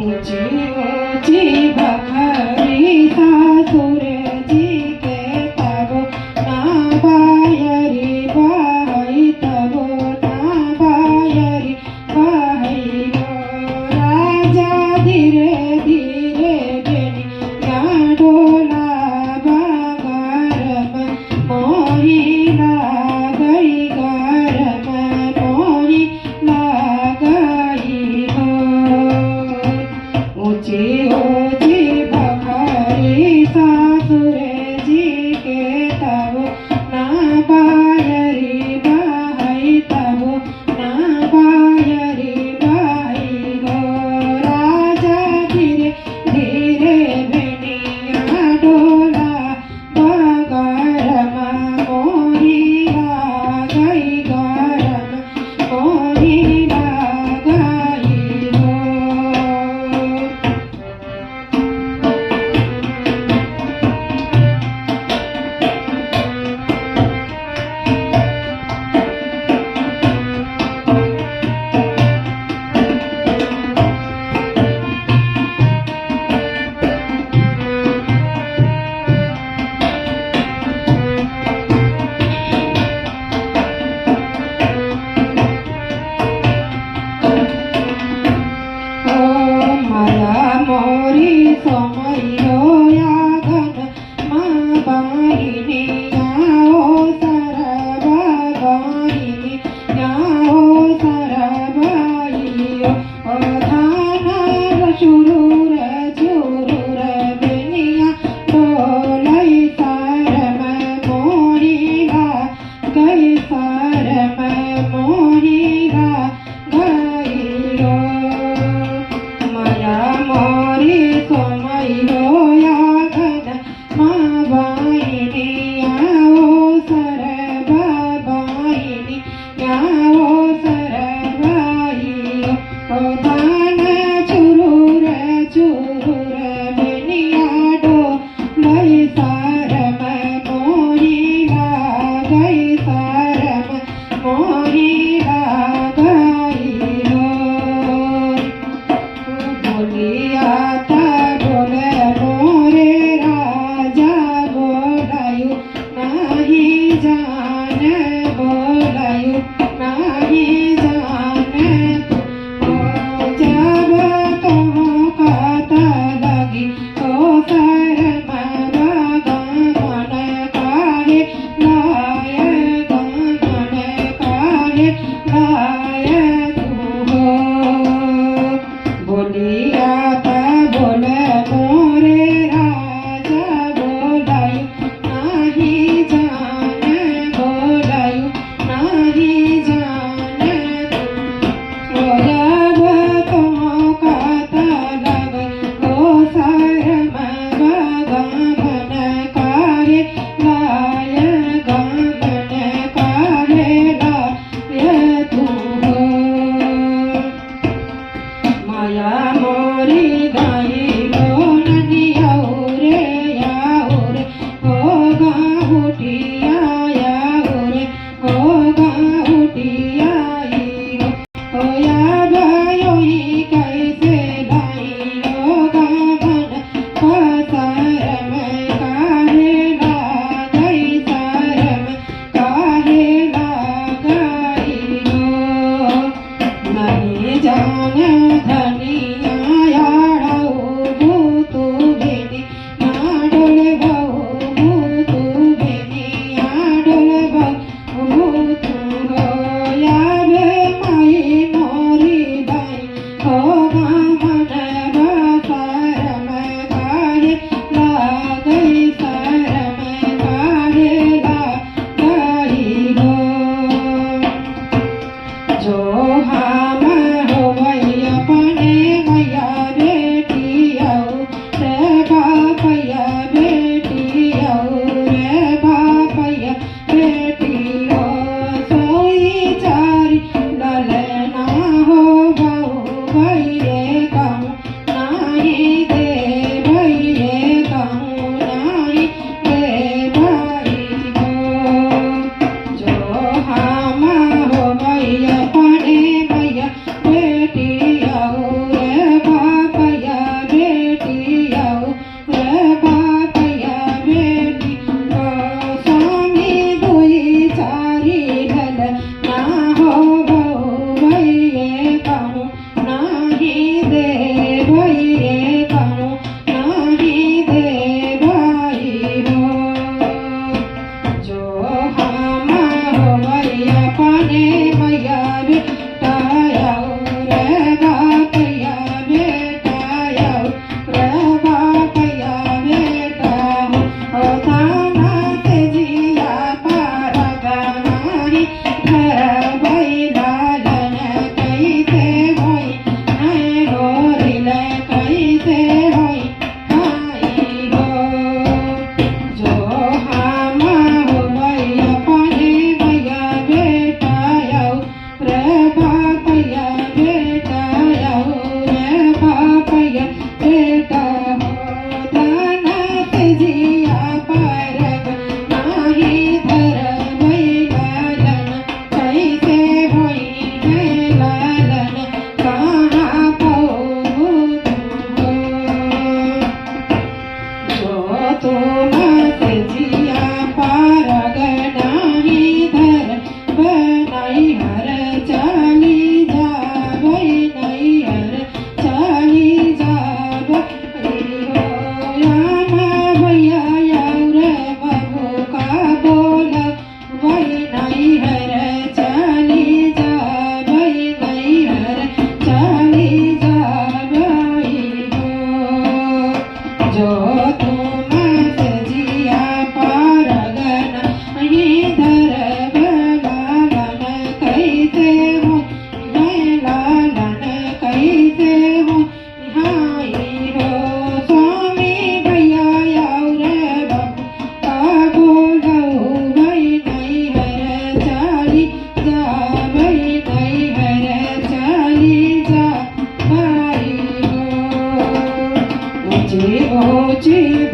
ऊंची ऊंची बखरी सासुर जी के तबो ना बायरी बाई तबो ना बायरी बाई हो राजा धीरे धीरे गेली या डोला बागारम मोहीला गई गारम मोहीला गई हो ऊंची ऊंची बखरी सासुर जी के तबो ना बायरी बाई तबो ना बायरी बाई हो राजा धीरे धीरे बेनिया डोला बागारम मोहीला गई गारम मोहीला गई हो माया मोरी समयो यागन मा बाहिनी याओ सरबाबाहिनी याओ सरबाइयो धाना चुरुर चुरुर बेनिया डोलई सरम मोहिला गई सरम मोहिला गई माया मोरी समयो यागन मा बाहिनी याओ सरबाबाहिनी याओ सरबाइयो धान चुरुर चुरुर बेनिया डोलई सरम मोहिला गई सरम मोहिला गई हो बोलियाता बोले मोरे राजा बोलायु नाही जान बोलायु नाही जान जब तुम कहता लगी तो शर्म गमन काहे लाय गमन काहे लाय तू हो बोलियाता बोले मोरे राजा बोलायु नाही जान बोलायु नाही जान जब तुम कहता लग तो शर्म गमन काहे लाय गमन काहे लाय तू हो माया मोरी गाई लोनियाओ रे याओ रे हो गाहुटिया याओ रे हो गाहुटिया हो या गयोई कैसे लाई लो गावन पसारम काहे ला गई सारम काहे ला गई हो नहीं जान धनिया याड़ाऊ भूतू बेनी नाडोल बहु भूतू बेनी नाडोल बहु भूतू हो याद माई मोरी दाई हो गामन बसारम काहे ला गई सारम काहे ला गई हो जो हम होवई अपने मैया बेटी आओ रे बापैया बेटी आओ रे बापैया बेटी हो सोई चारी ललना हो बहु भैये कहूँ नाही दे भैये कहूँ नाही दे भाई हो जो हम होवई अपने मैया बेटी आओ रे बापैया ओची ओची